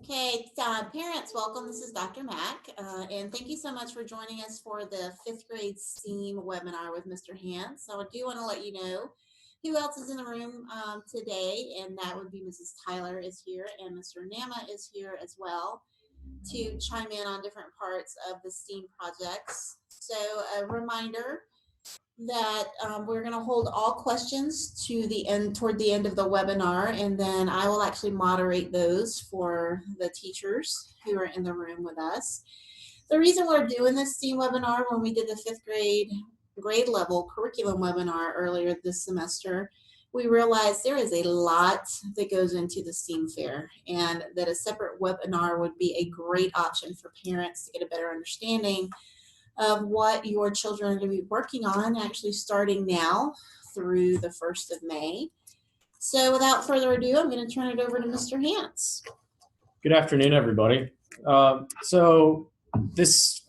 Okay, parents, welcome. This is Dr. Mack, and thank you so much for joining us for the fifth grade STEAM webinar with Mr. Hans. So I do want to let you know who else is in the room today, and that would be Mrs. Tyler is here, and Mr. Nama is here as well to chime in on different parts of the STEAM projects. So a reminder that we're going to hold all questions to the end, toward the end of the webinar, and then I will actually moderate those for the teachers who are in the room with us. The reason we're doing this STEAM webinar, when we did the fifth grade level curriculum webinar earlier this semester, we realized there is a lot that goes into the STEAM fair, and that a separate webinar would be a great option for parents to get a better understanding of what your children are going to be working on, actually starting now through the 1st of May. So without further ado, I'm going to turn it over to Mr. Hans. Good afternoon, everybody. So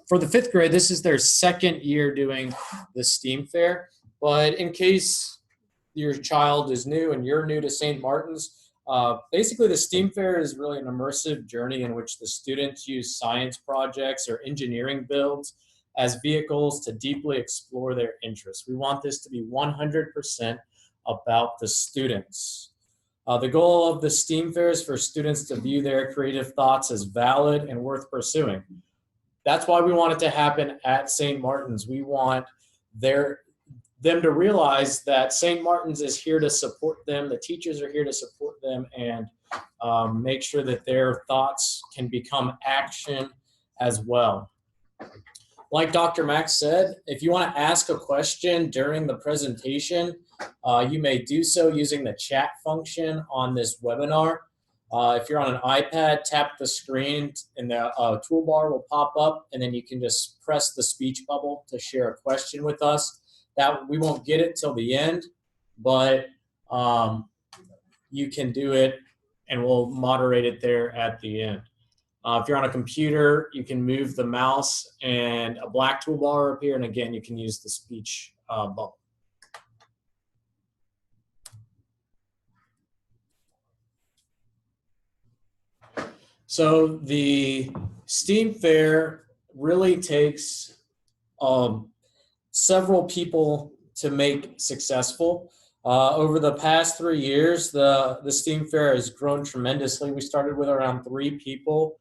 for the fifth grade, this is their second year doing the STEAM fair. But in case your child is new and you're new to St. Martin's, basically the STEAM fair is really an immersive journey in which the students use science projects or engineering builds as vehicles to deeply explore their interests. We want this to be 100% about the students. The goal of the STEAM fair is for students to view their creative thoughts as valid and worth pursuing. That's why we want it to happen at St. Martin's. We want them to realize that St. Martin's is here to support them, the teachers are here to support them, and make sure that their thoughts can become action as well. Like Dr. Mack said, if you want to ask a question during the presentation, you may do so using the chat function on this webinar. If you're on an iPad, tap the screen and the toolbar will pop up, and then you can just press the speech bubble to share a question with us. That we won't get it till the end, but you can do it and we'll moderate it there at the end. If you're on a computer, you can move the mouse and a black toolbar will appear, and again, you can use the speech bubble. So the STEAM fair really takes several people to make successful. Over the past 3 years, the STEAM fair has grown tremendously. We started with around 3 people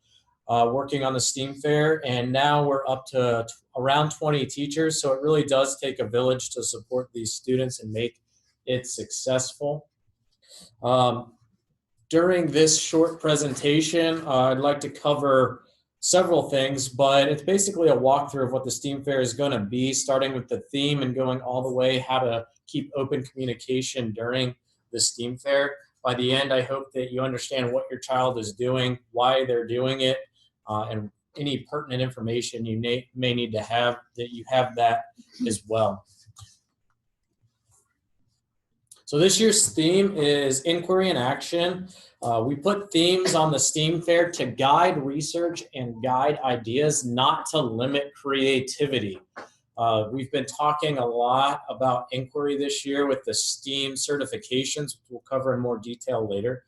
working on the STEAM fair, and now we're up to around 20 teachers. So it really does take a village to support these students and make it successful. During this short presentation, I'd like to cover several things, but it's basically a walkthrough of what the STEAM fair is going to be, starting with the theme and going all the way how to keep open communication during the STEAM fair. By the end, I hope that you understand what your child is doing, why they're doing it, and any pertinent information you may need to have, that you have that as well. So this year's theme is Inquiry and Action. We put themes on the STEAM fair to guide research and guide ideas, not to limit creativity. We've been talking a lot about inquiry this year with the STEAM certifications, which we'll cover in more detail later.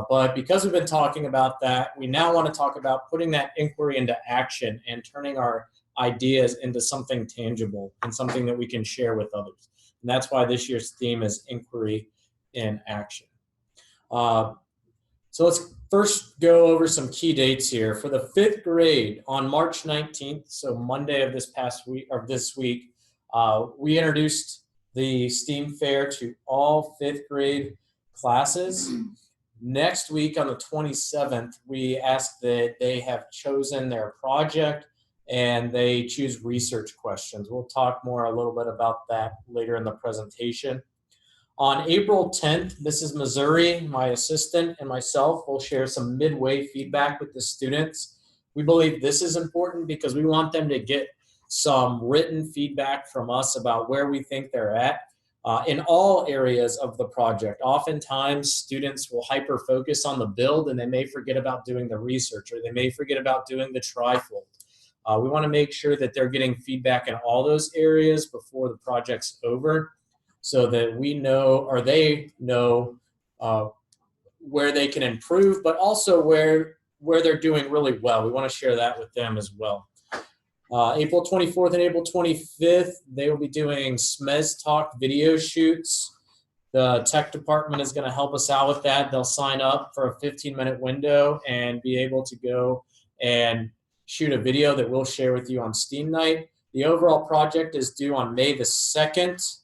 But because we've been talking about that, we now want to talk about putting that inquiry into action and turning our ideas into something tangible and something that we can share with others. And that's why this year's theme is Inquiry in Action. So let's first go over some key dates here. For the 5th grade, on March 19th, so Monday of this week, we introduced the STEAM fair to all 5th grade classes. Next week on the 27th, we asked that they have chosen their project and they choose research questions. We'll talk more a little bit about that later in the presentation. On April 10th, Mrs. Missouri, my assistant, and myself will share some midway feedback with the students. We believe this is important because we want them to get some written feedback from us about where we think they're at in all areas of the project. Oftentimes, students will hyper-focus on the build and they may forget about doing the research, or they may forget about doing the trifold. We want to make sure that they're getting feedback in all those areas before the project's over, so that we know, or they know, where they can improve, but also where where they're doing really well. We want to share that with them as well. April 24th and April 25th, they will be doing SMES Talk video shoots. The tech department is going to help us out with that. They'll sign up for a 15-minute window and be able to go and shoot a video that we'll share with you on STEAM Night. The overall project is due on May the 2nd,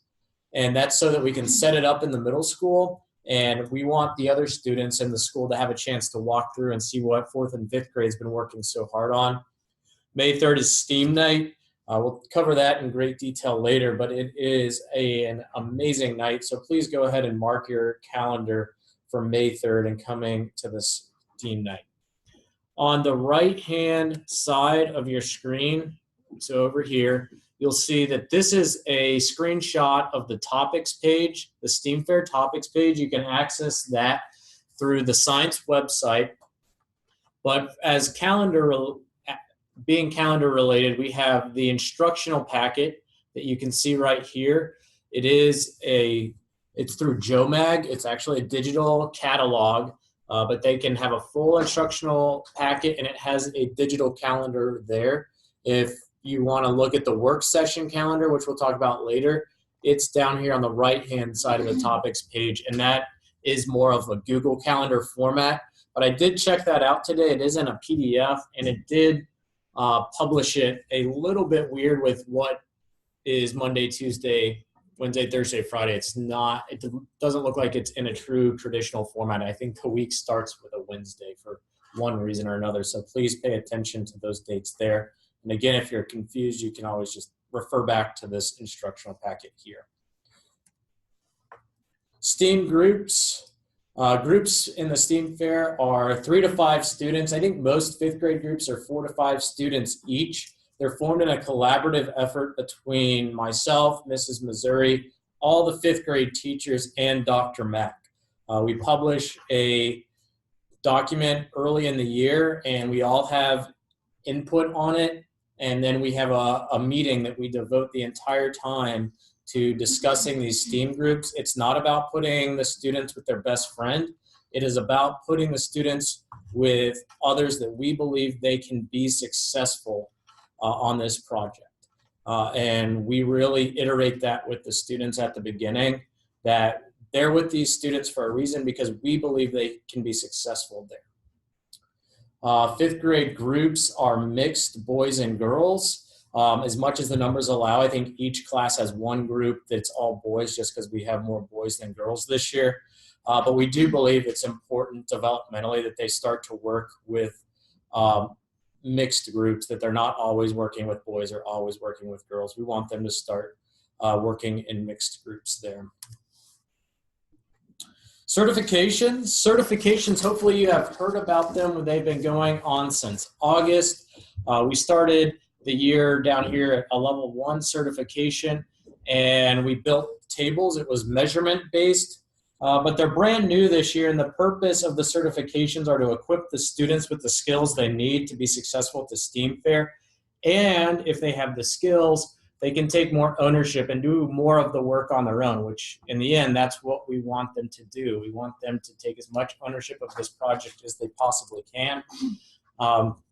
and that's so that we can set it up in the middle school. And we want the other students in the school to have a chance to walk through and see what 4th and 5th grade has been working so hard on. May 3rd is STEAM Night. We'll cover that in great detail later, but it is an amazing night. So please go ahead and mark your calendar for May 3rd and coming to this STEAM Night. On the right-hand side of your screen, so over here, you'll see that this is a screenshot of the topics page, the STEAM Fair topics page. You can access that through the science website. But as being calendar related, we have the instructional packet that you can see right here. It's through JoMag. It's actually a digital catalog, but they can have a full instructional packet, and it has a digital calendar there. If you want to look at the work session calendar, which we'll talk about later, it's down here on the right-hand side of the topics page, and that is more of a Google Calendar format. But I did check that out today. It is in a PDF, and it did publish it a little bit weird with what is Monday, Tuesday, Wednesday, Thursday, Friday. It doesn't look like it's in a true traditional format. I think the week starts with a Wednesday for one reason or another. So please pay attention to those dates there. And again, if you're confused, you can always just refer back to this instructional packet here. STEAM groups. Groups in the STEAM Fair are 3 to 5 students. I think most 5th grade groups are 4 to 5 students each. They're formed in a collaborative effort between myself, Mrs. Missouri, all the 5th grade teachers, and Dr. Mack. We publish a document early in the year, and we all have input on it. And then we have a meeting that we devote the entire time to discussing these STEAM groups. It's not about putting the students with their best friend. It is about putting the students with others that we believe they can be successful on this project. And we really iterate that with the students at the beginning, that they're with these students for a reason because we believe they can be successful there. 5th grade groups are mixed boys and girls. As much as the numbers allow, I think each class has one group that's all boys just because we have more boys than girls this year. But we do believe it's important developmentally that they start to work with mixed groups, that they're not always working with boys or always working with girls. We want them to start working in mixed groups there. Certifications, hopefully you have heard about them. They've been going on since August. We started the year down here at a level 1 certification, and we built tables. It was measurement based, but they're brand new this year, and the purpose of the certifications are to equip the students with the skills they need to be successful at the STEAM Fair. And if they have the skills, they can take more ownership and do more of the work on their own, which in the end, that's what we want them to do. We want them to take as much ownership of this project as they possibly can.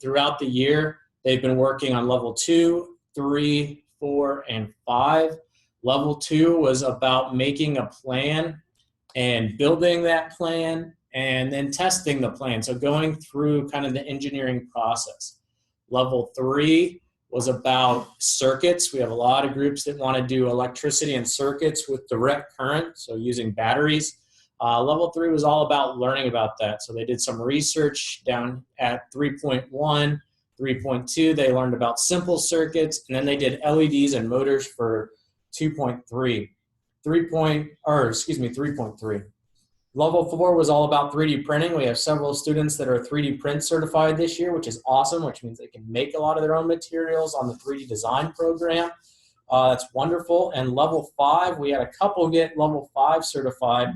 Throughout the year, they've been working on level 2, 3, 4, and 5. Level 2 was about making a plan and building that plan and then testing the plan. So going through kind of the engineering process. Level 3 was about circuits. We have a lot of groups that want to do electricity and circuits with direct current, so using batteries. Level 3 was all about learning about that. So they did some research down at 3.1, 3.2. They learned about simple circuits, and then they did LEDs and motors for 2.3. 3.3. Level 4 was all about 3D printing. We have several students that are 3D print certified this year, which is awesome, which means they can make a lot of their own materials on the 3D design program. That's wonderful. And level 5, we had a couple get level 5 certified,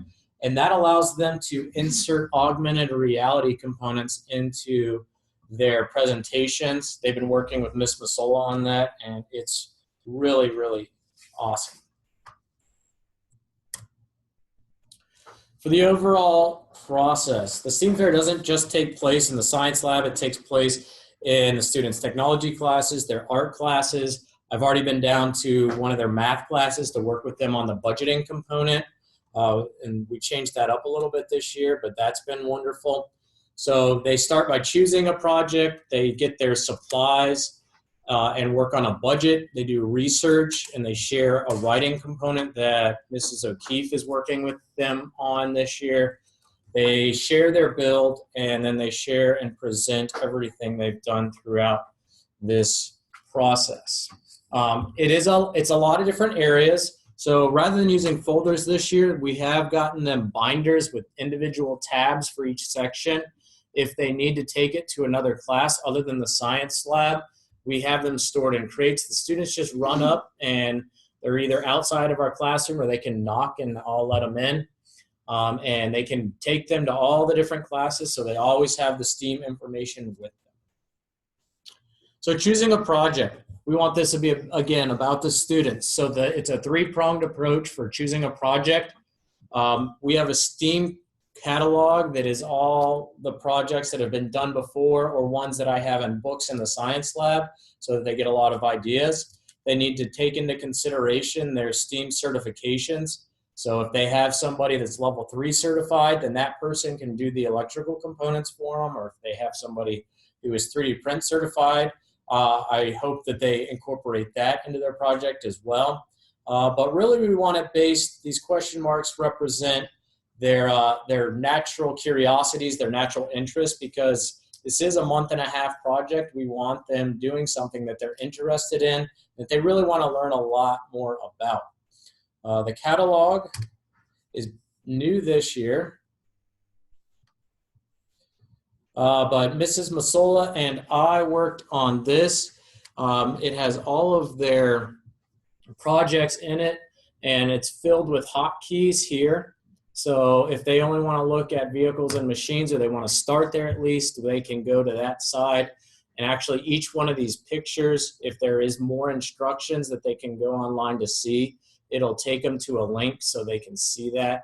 and that allows them to insert augmented reality components into their presentations. They've been working with Miss Masola on that, and it's really, really awesome. For the overall process, the STEAM fair doesn't just take place in the science lab, it takes place in the students' technology classes, their art classes. I've already been down to one of their math classes to work with them on the budgeting component. And we changed that up a little bit this year, but that's been wonderful. So they start by choosing a project, they get their supplies and work on a budget. They do research and they share a writing component that Mrs. O'Keefe is working with them on this year. They share their build and then they share and present everything they've done throughout this process. It's a lot of different areas. So rather than using folders this year, we have gotten them binders with individual tabs for each section. If they need to take it to another class other than the science lab, we have them stored in crates. The students just run up and they're either outside of our classroom or they can knock and I'll let them in. And they can take them to all the different classes, so they always have the STEAM information with them. So choosing a project. We want this to be, again, about the students. So it's a three-pronged approach for choosing a project. We have a STEAM catalog that is all the projects that have been done before or ones that I have in books in the science lab so that they get a lot of ideas. They need to take into consideration their STEAM certifications. So if they have somebody that's level 3 certified, then that person can do the electrical components for them. Or if they have somebody who is 3D print certified, I hope that they incorporate that into their project as well. But really we want it based, these question marks represent their natural curiosities, their natural interests, because this is a month-and-a-half project. We want them doing something that they're interested in, that they really want to learn a lot more about. The catalog is new this year, but Mrs. Masola and I worked on this. It has all of their projects in it, and it's filled with hotkeys here. So if they only want to look at vehicles and machines, or they want to start there at least, they can go to that side. And actually each one of these pictures, if there is more instructions that they can go online to see, it'll take them to a link so they can see that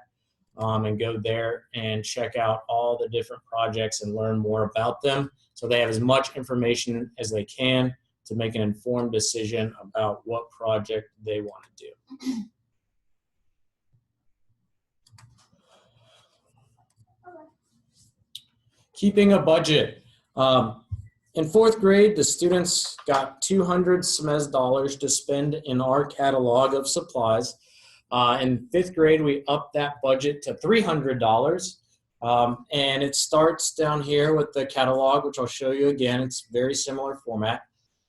and go there and check out all the different projects and learn more about them. So they have as much information as they can to make an informed decision about what project they want to do. Keeping a budget. In 4th grade, the students got $200 SMES dollars to spend in our catalog of supplies. In 5th grade, we upped that budget to $300. And it starts down here with the catalog, which I'll show you again. It's very similar format.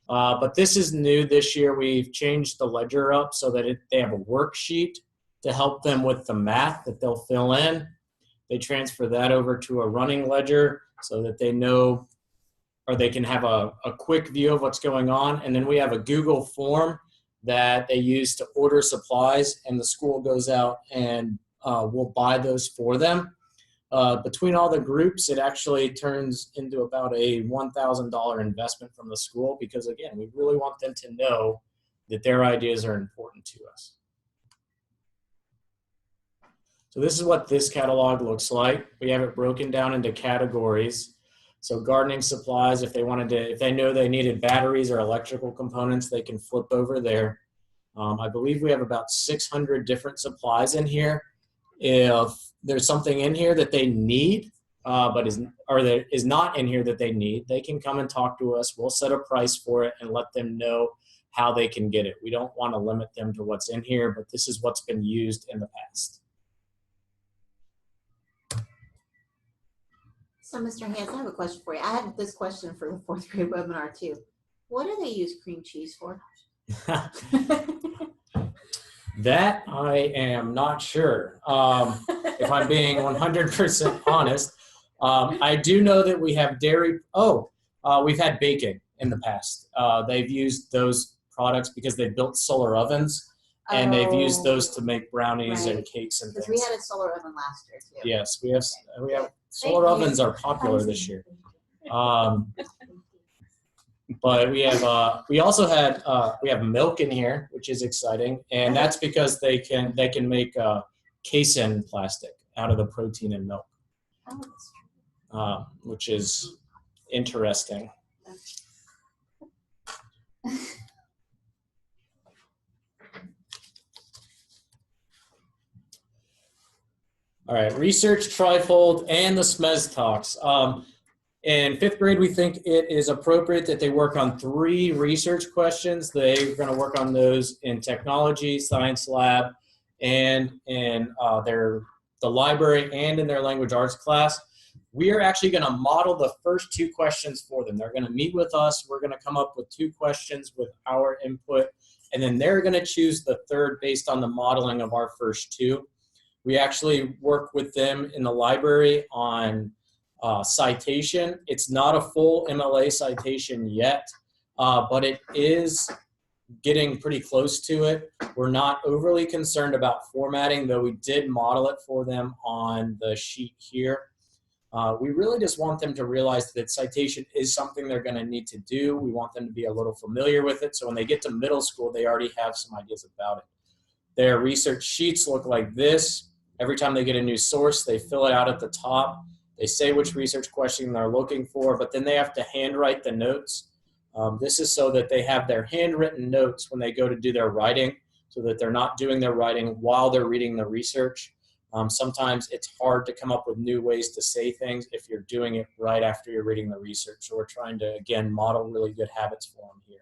But this is new this year. We've changed the ledger up so that they have a worksheet to help them with the math that they'll fill in. They transfer that over to a running ledger so that they know, or they can have a quick view of what's going on. And then we have a Google form that they use to order supplies, and the school goes out and will buy those for them. Between all the groups, it actually turns into about a $1,000 investment from the school, because again, we really want them to know that their ideas are important to us. So this is what this catalog looks like. We have it broken down into categories. So gardening supplies, if they know they needed batteries or electrical components, they can flip over there. I believe we have about 600 different supplies in here. If there's something in here that they need, but is not in here that they need, they can come and talk to us. We'll set a price for it and let them know how they can get it. We don't want to limit them to what's in here, but this is what's been used in the past. So, Mr. Hans, I have a question for you. I had this question for the 4th grade webinar too. What do they use cream cheese for? That I am not sure. If I'm being 100% honest, I do know that we have dairy. We've had baking in the past. They've used those products because they built solar ovens, and they've used those to make brownies and cakes and things. Because we had a solar oven last year too. Yes, we have solar ovens are popular this year. But we also had we have milk in here, which is exciting, and that's because they can make casein plastic out of the protein in milk, Oh, that's true. which is interesting. All right, research, Trifold, and the SMES talks. In 5th grade, we think it is appropriate that they work on 3 research questions. They're going to work on those in technology, science lab, and in the library and in their language arts class. We are actually going to model the first 2 questions for them. They're going to meet with us. We're going to come up with 2 questions with our input, and then they're going to choose the 3rd based on the modeling of our first 2. We actually work with them in the library on citation. It's not a full MLA citation yet, but it is getting pretty close to it. We're not overly concerned about formatting, though we did model it for them on the sheet here. We really just want them to realize that citation is something they're going to need to do. We want them to be a little familiar with it, so when they get to middle school, they already have some ideas about it. Their research sheets look like this. Every time they get a new source, they fill it out at the top. They say which research question they're looking for, but then they have to handwrite the notes. This is so that they have their handwritten notes when they go to do their writing, so that they're not doing their writing while they're reading the research. Sometimes it's hard to come up with new ways to say things if you're doing it right after you're reading the research. So we're trying to, again, model really good habits for them here.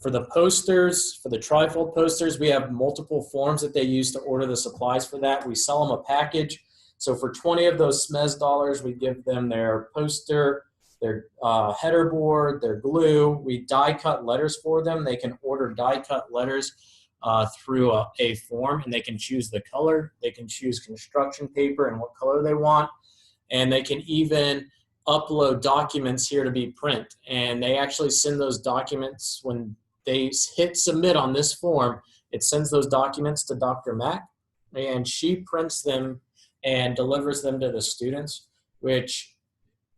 For the posters, for the Trifold posters, we have multiple forms that they use to order the supplies for that. We sell them a package. So for 20 of those SMES dollars, we give them their poster, their header board, their glue. We die cut letters for them. They can order die cut letters through a form, and they can choose the color. They can choose construction paper and what color they want. And they can even upload documents here to be print. And they actually send those documents when they hit submit on this form. It sends those documents to Dr. Mack, and she prints them and delivers them to the students, which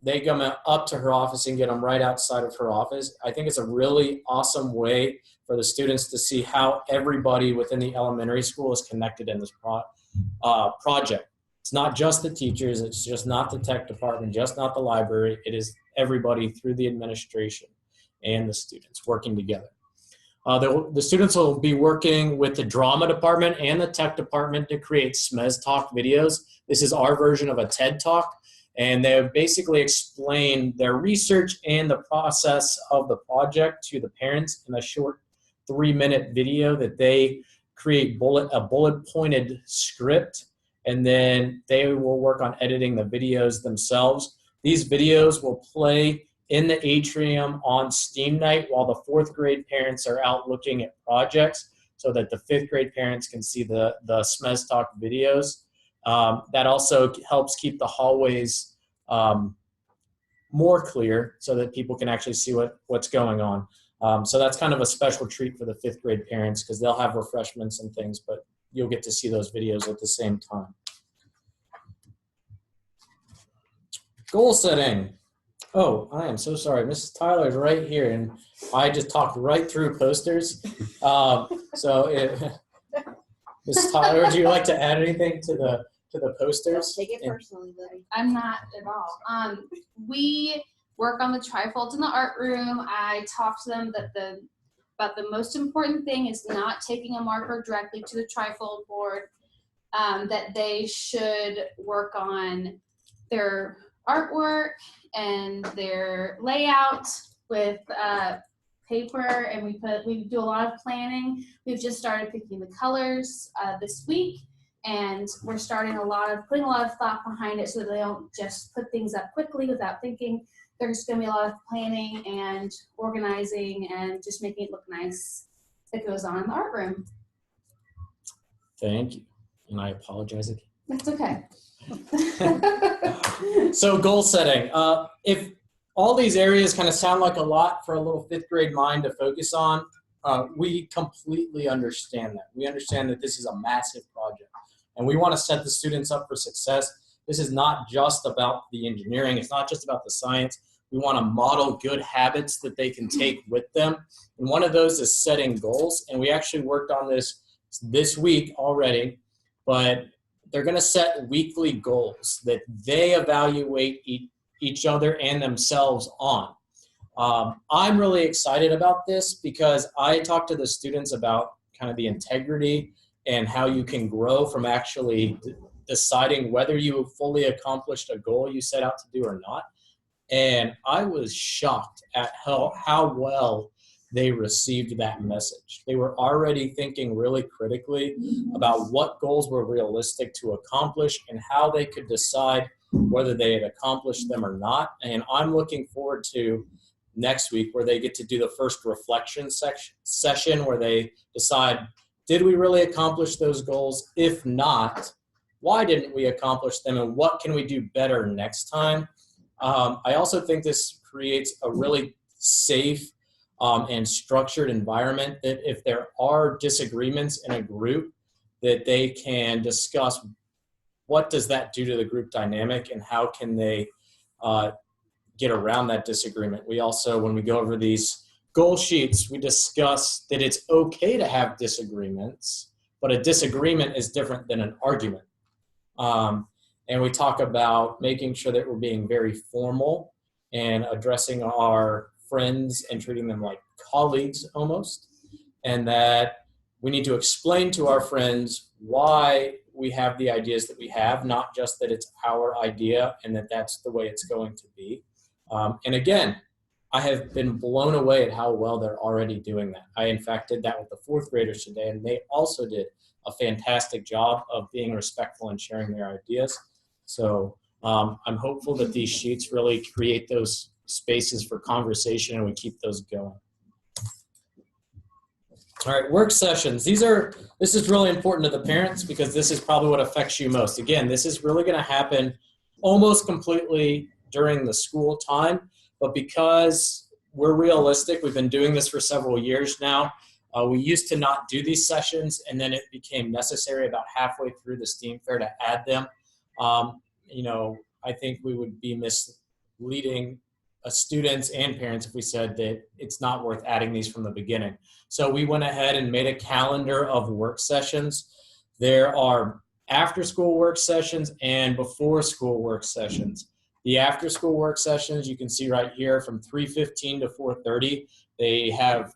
they come up to her office and get them right outside of her office. I think it's a really awesome way for the students to see how everybody within the elementary school is connected in this project. It's not just the teachers, it's just not the tech department, just not the library. It is everybody through the administration and the students working together. The students will be working with the drama department and the tech department to create SMES Talk videos. This is our version of a TED Talk, and they basically explain their research and the process of the project to the parents in a short 3-minute video that they create a bullet-pointed script, and then they will work on editing the videos themselves. These videos will play in the atrium on STEAM night while the 4th grade parents are out looking at projects, so that the 5th grade parents can see the SMES Talk videos. That also helps keep the hallways more clear so that people can actually see what's going on. So that's kind of a special treat for the 5th grade parents, because they'll have refreshments and things, but you'll get to see those videos at the same time. Goal setting. Oh, I am so sorry. Mrs. Tyler's right here, and I just talked right through posters. Mrs. Tyler, would you like to add anything to the posters? Take it personally, buddy. I'm not at all. We work on the trifolds in the art room. I talked to them that about the most important thing is not taking a marker directly to the trifold board, that they should work on their artwork and their layout with paper, and we do a lot of planning. We've just started picking the colors this week, and we're putting a lot of thought behind it so that they don't just put things up quickly without thinking. There's going to be a lot of planning and organizing and just making it look nice that goes on in the art room. Thank you, and I apologize again. That's okay. So goal setting. If all these areas kind of sound like a lot for a little 5th grade mind to focus on, we completely understand that. We understand that this is a massive project, and we want to set the students up for success. This is not just about the engineering. It's not just about the science. We want to model good habits that they can take with them. And one of those is setting goals. And we actually worked on this week already, but they're going to set weekly goals that they evaluate each other and themselves on. I'm really excited about this because I talked to the students about kind of the integrity and how you can grow from actually deciding whether you fully accomplished a goal you set out to do or not. And I was shocked at how well they received that message. They were already thinking really critically about what goals were realistic to accomplish and how they could decide whether they had accomplished them or not. And I'm looking forward to next week where they get to do the first reflection session where they decide, did we really accomplish those goals? If not, why didn't we accomplish them and what can we do better next time? I also think this creates a really safe and structured environment that if there are disagreements in a group, that they can discuss what does that do to the group dynamic and how can they get around that disagreement. We also, when we go over these goal sheets, we discuss that it's okay to have disagreements, but a disagreement is different than an argument. And we talk about making sure that we're being very formal and addressing our friends and treating them like colleagues almost, and that we need to explain to our friends why we have the ideas that we have, not just that it's our idea and that that's the way it's going to be. And again, I have been blown away at how well they're already doing that. I, in fact, did that with the fourth graders today, and they also did a fantastic job of being respectful and sharing their ideas. So I'm hopeful that these sheets really create those spaces for conversation and we keep those going. All right, work sessions. This is really important to the parents because this is probably what affects you most. Again, this is really going to happen almost completely during the school time, but because we're realistic, we've been doing this for several years now. We used to not do these sessions, and then it became necessary about halfway through the STEAM fair to add them. I think we would be misleading students and parents if we said that it's not worth adding these from the beginning. So we went ahead and made a calendar of work sessions. There are after-school work sessions and before-school work sessions. The after-school work sessions, you can see right here from 3:15 to 4:30. They have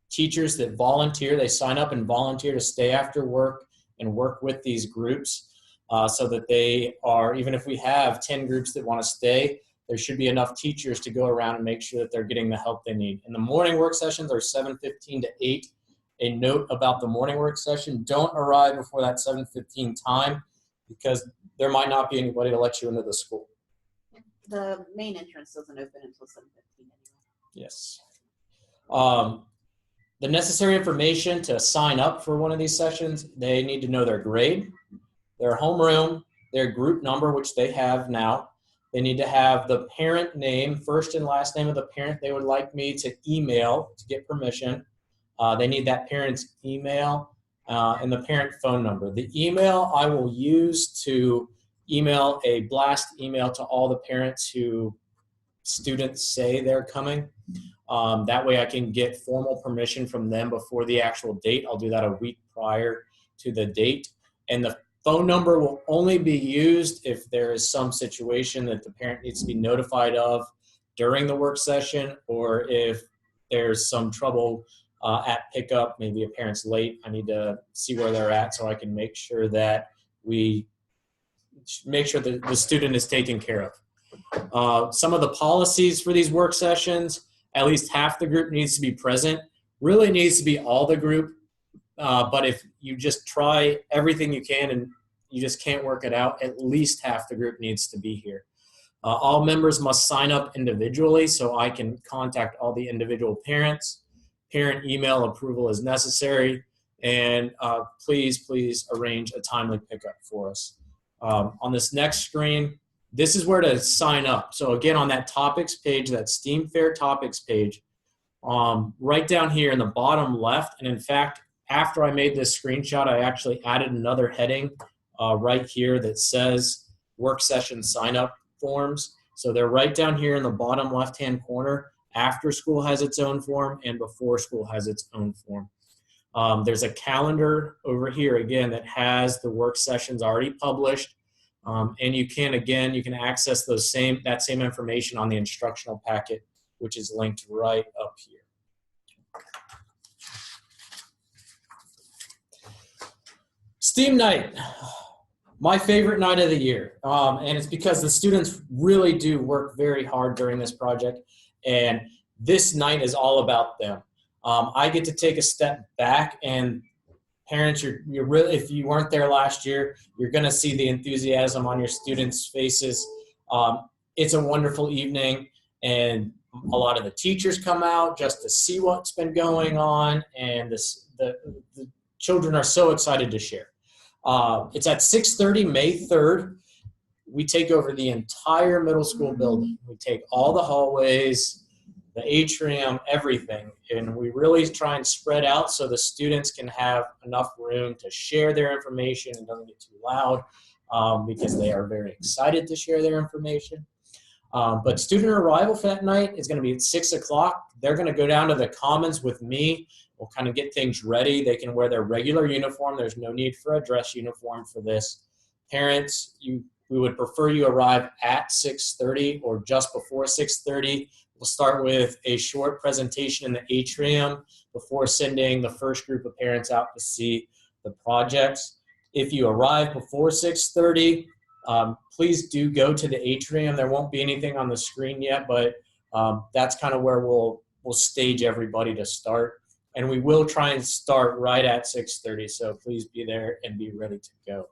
teachers that volunteer. They sign up and volunteer to stay after work and work with these groups so that they are, even if we have 10 groups that want to stay, there should be enough teachers to go around and make sure that they're getting the help they need. And the morning work sessions are 7:15 to 8. A note about the morning work session, don't arrive before that 7:15 time because there might not be anybody to let you into the school. The main entrance doesn't open until 7:15 anyway. Yes. The necessary information to sign up for one of these sessions, they need to know their grade, their homeroom, their group number, which they have now. They need to have the parent name, first and last name of the parent they would like me to email to get permission. They need that parent's email and the parent phone number. The email I will use to email a blast email to all the parents who students say they're coming. That way I can get formal permission from them before the actual date. I'll do that a week prior to the date. And the phone number will only be used if there is some situation that the parent needs to be notified of during the work session, or if there's some trouble at pickup, maybe a parent's late, I need to see where they're at so I can make sure that we make sure that the student is taken care of. Some of the policies for these work sessions, at least half the group needs to be present. Really needs to be all the group. But if you just try everything you can and you just can't work it out, at least half the group needs to be here. All members must sign up individually so I can contact all the individual parents. Parent email approval is necessary. And please arrange a timely pickup for us. On this next screen, this is where to sign up. So again, on that topics page, that STEAM Fair topics page, right down here in the bottom left, and in fact, after I made this screenshot, I actually added another heading right here that says work session sign up forms. So they're right down here in the bottom left-hand corner. After school has its own form and before school has its own form. There's a calendar over here, again, that has the work sessions already published. And you can access that same information on the instructional packet, which is linked right up here. STEAM night, my favorite night of the year. And it's because the students really do work very hard during this project. And this night is all about them. I get to take a step back, and parents, you're really, if you weren't there last year, you're going to see the enthusiasm on your students' faces. It's a wonderful evening, and a lot of the teachers come out just to see what's been going on, and the children are so excited to share. It's at 6:30, May 3rd. We take over the entire middle school building. We take all the hallways, the atrium, everything, and we really try and spread out so the students can have enough room to share their information and doesn't get too loud, because they are very excited to share their information. But student arrival for that night is going to be at 6 o'clock. They're going to go down to the Commons with me. We'll kind of get things ready. They can wear their regular uniform. There's no need for a dress uniform for this. Parents, we would prefer you arrive at 6:30 or just before 6:30. We'll start with a short presentation in the atrium before sending the first group of parents out to see the projects. If you arrive before 6:30, please do go to the atrium. There won't be anything on the screen yet, but that's kind of where we'll stage everybody to start. And we will try and start right at 6:30, so please be there and be ready to go.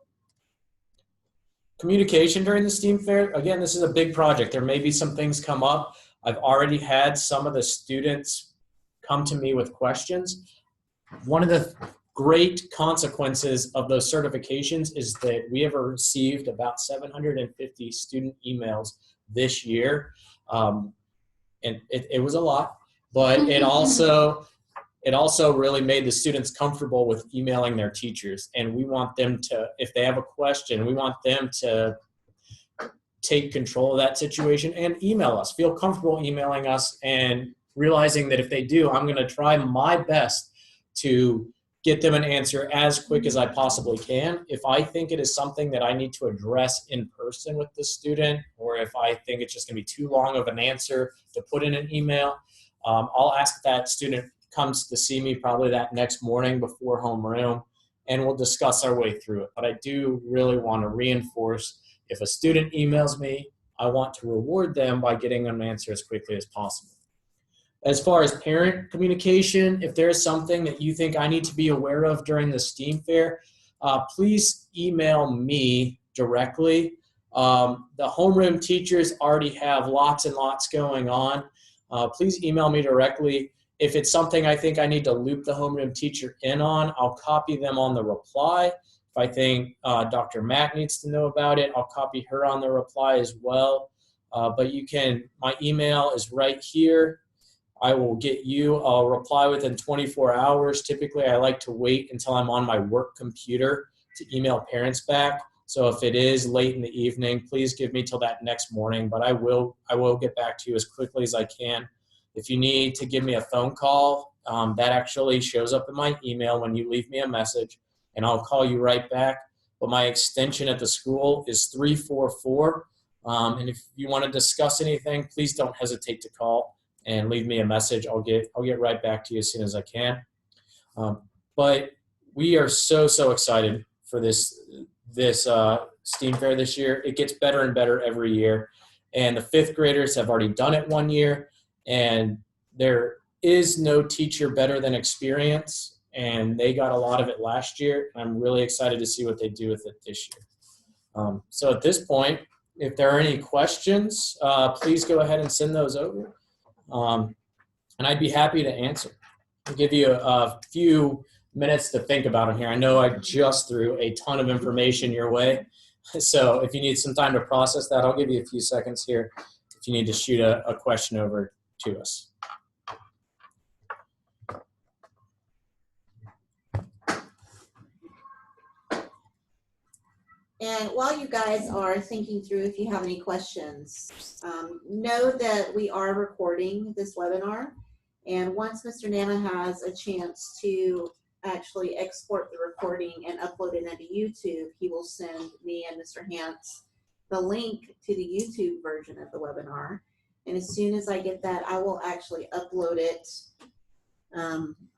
Communication during the STEAM fair. Again, this is a big project. There may be some things come up. I've already had some of the students come to me with questions. One of the great consequences of those certifications is that we have received about 750 student emails this year. And it was a lot, but it also really made the students comfortable with emailing their teachers. And we want them to, if they have a question, we want them to take control of that situation and email us. Feel comfortable emailing us and realizing that if they do, I'm going to try my best to get them an answer as quick as I possibly can. If I think it is something that I need to address in person with the student, or if I think it's just going to be too long of an answer to put in an email, I'll ask that student comes to see me probably that next morning before homeroom, and we'll discuss our way through it. But I do really want to reinforce, if a student emails me, I want to reward them by getting an answer as quickly as possible. As far as parent communication, if there's something that you think I need to be aware of during the STEAM fair, please email me directly. The homeroom teachers already have lots and lots going on. Please email me directly. If it's something I think I need to loop the homeroom teacher in on, I'll copy them on the reply. If I think Dr. Mack needs to know about it, I'll copy her on the reply as well. But my email is right here. I will get you a reply within 24 hours. Typically, I like to wait until I'm on my work computer to email parents back. So if it is late in the evening, please give me till that next morning, but I will get back to you as quickly as I can. If you need to give me a phone call, that actually shows up in my email when you leave me a message, and I'll call you right back. But my extension at the school is 344. And if you want to discuss anything, please don't hesitate to call and leave me a message. I'll get right back to you as soon as I can. But we are so excited for this STEAM fair this year. It gets better and better every year. And the 5th graders have already done it one year. And there is no teacher better than experience. And they got a lot of it last year. I'm really excited to see what they do with it this year. So at this point, if there are any questions, please go ahead and send those over. And I'd be happy to answer. I'll give you a few minutes to think about it here. I know I just threw a ton of information your way. So if you need some time to process that, I'll give you a few seconds here if you need to shoot a question over to us. And while you guys are thinking through, if you have any questions, know that we are recording this webinar. And once Mr. Nama has a chance to actually export the recording and upload it into YouTube, he will send me and Mr. Hance the link to the YouTube version of the webinar. And as soon as I get that, I will actually upload it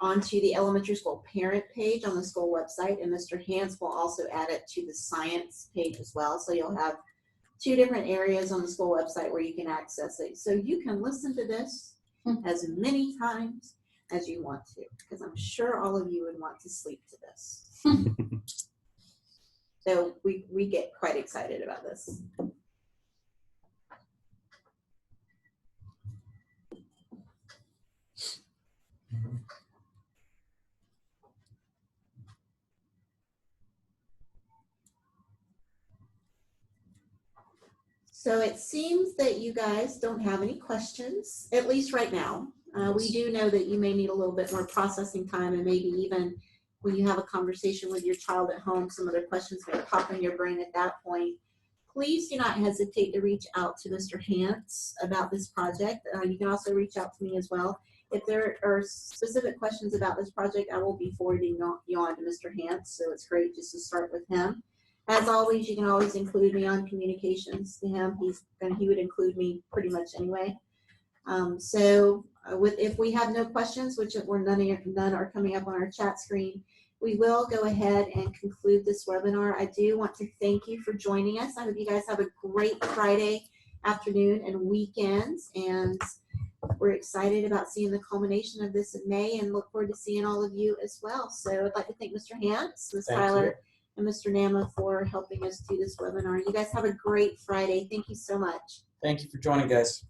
onto the elementary school parent page on the school website, and Mr. Hance will also add it to the science page as well. So you'll have two different areas on the school website where you can access it. So you can listen to this as many times as you want to, because I'm sure all of you would want to sleep to this. So we get quite excited about this. So it seems that you guys don't have any questions, at least right now. We do know that you may need a little bit more processing time, and maybe even when you have a conversation with your child at home, some other questions may pop in your brain at that point. Please do not hesitate to reach out to Mr. Hance about this project. You can also reach out to me as well. If there are specific questions about this project, I will be forwarding you on to Mr. Hance, so it's great just to start with him. As always, you can always include me on communications to him. He would include me pretty much anyway. If we have no questions, which none are coming up on our chat screen, we will go ahead and conclude this webinar. I do want to thank you for joining us. I hope you guys have a great Friday afternoon and weekends, and we're excited about seeing the culmination of this in May, and look forward to seeing all of you as well. So I'd like to thank Mr. Hance, Ms. Tyler, and Mr. Nama for helping us do this webinar. You guys have a great Friday. Thank you so much. Thank you for joining, guys.